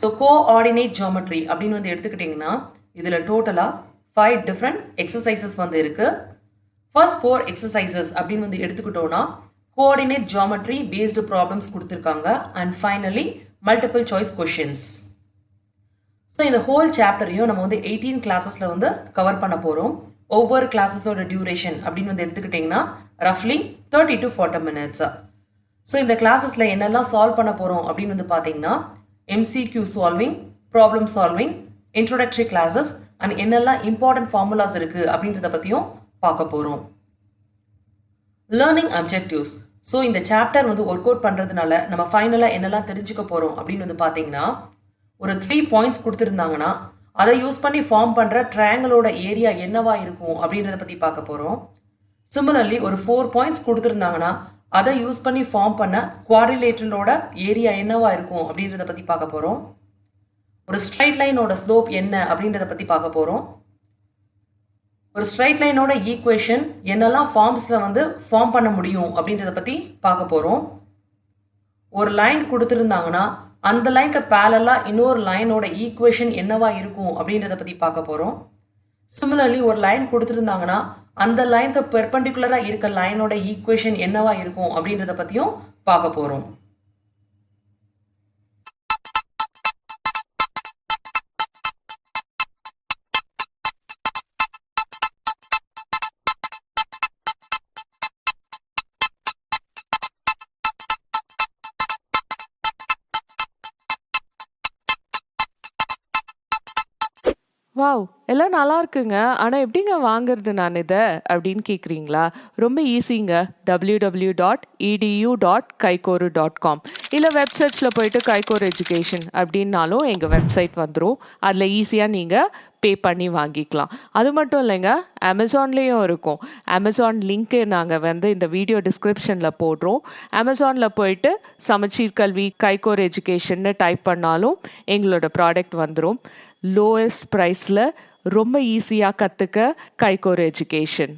So coordinate geometry அப்படின்னு வந்து எடுத்துக்கிட்டிங்கன்னா இதில் டோட்டலாக 5 டிஃப்ரெண்ட் எக்ஸசைசஸ் வந்து இருக்குது. ஃபர்ஸ்ட் 4 எக்ஸசைசஸ் அப்படின்னு வந்து எடுத்துக்கிட்டோன்னா கோஆர்டினேட் ஜியோமெட்ரி பேஸ்டு ப்ராப்ளம்ஸ் கொடுத்துருக்காங்க and finally multiple choice questions. So இந்த ஹோல் சாப்டரையும் நம்ம வந்து 18 கிளாஸஸில் வந்து கவர் பண்ண போகிறோம். ஒவ்வொரு கிளாஸஸோட டியூரேஷன் அப்படின்னு வந்து எடுத்துக்கிட்டிங்கன்னா ரஃப்லி 30 to 40 minutes. ஸோ இந்த கிளாஸஸில் என்னெல்லாம் சால்வ் பண்ண போகிறோம் அப்படின்னு வந்து பார்த்தீங்கன்னா MCQ solving, problem solving, introductory classes and என்னெல்லாம் இம்பார்ட்டன்ட் ஃபார்முலாஸ் இருக்குது அப்படின்றத பற்றியும் பார்க்க போகிறோம். Learning objectives. ஸோ இந்த சாப்டர் வந்து ஒர்க் அவுட் பண்ணுறதுனால நம்ம ஃபைனலாக என்னெல்லாம் தெரிஞ்சுக்க போகிறோம் அப்படின்னு வந்து பார்த்தீங்கன்னா ஒரு 3 பாயிண்ட்ஸ் கொடுத்துருந்தாங்கன்னா அதை யூஸ் பண்ணி ஃபார்ம் பண்ணுற ட்ரையாங்கிளோட ஏரியா என்னவா இருக்கும் அப்படின்றத பற்றி பார்க்க போகிறோம். சிமிலர்லி ஒரு 4 பாயிண்ட்ஸ் கொடுத்துருந்தாங்கன்னா அதை யூஸ் பண்ணி ஃபார்ம் பண்ண குவாட்ரிலேட்டரலோட ஏரியா என்னவா இருக்கும் அப்படின்றத பற்றி பார்க்க போகிறோம். ஒரு ஸ்ட்ரைட் லைனோட ஸ்லோப் என்ன அப்படின்றத பற்றி பார்க்க போகிறோம். ஒரு ஸ்ட்ரைட் லைனோட ஈக்குவேஷன் என்னெல்லாம் ஃபார்ம்ஸில் வந்து ஃபார்ம் பண்ண முடியும் அப்படின்றத பற்றி பார்க்க போகிறோம். ஒரு லைன் கொடுத்துருந்தாங்கன்னா அந்த லைனுக்கு பேரலாக இன்னொரு லைனோட ஈக்குவேஷன் என்னவா இருக்கும் அப்படின்றத பற்றி பார்க்க போகிறோம். சிமிலர்லி ஒரு லைன் கொடுத்துருந்தாங்கன்னா அந்த லைனுக்கு பெர்பெண்டிகுலராக இருக்க லைனோட ஈக்குவேஷன் என்னவா இருக்கும் அப்படின்றத பற்றியும் பார்க்க போகிறோம். வாவ்! எல்லாம் நல்லா இருக்குங்க. ஆனா எப்படிங்க வாங்குறது நான் இத? அப்படின்னு கேக்குறீங்களா? ரொம்ப ஈஸிங்க. www.edu.kaikoru.com இல்ல வெப்சைட்ஸ்ல போயிட்டு கைகோர் எஜுகேஷன் அப்படின்னாலும் எங்க வெப்சைட் வந்துரும். அதுல ஈஸியா நீங்க பே பண்ணி வாங்கிக்கலாம். அது மட்டும் இல்லைங்க, அமேசான்லயும் இருக்கும். அமேசான் லிங்க் நாங்க வந்து இந்த வீடியோ டிஸ்கிரிப்ஷன்ல போடுறோம். அமேசான்ல போயிட்டு சமச்சீர் கல்வி கைகோர் எஜுகேஷன் டைப் பண்ணாலும் எங்களோட ப்ராடக்ட் வந்துரும். லோயஸ்ட் ப்ரைஸ்ல ரொம்ப ஈஸியா கத்துக்க கைகோர் எஜுகேஷன்.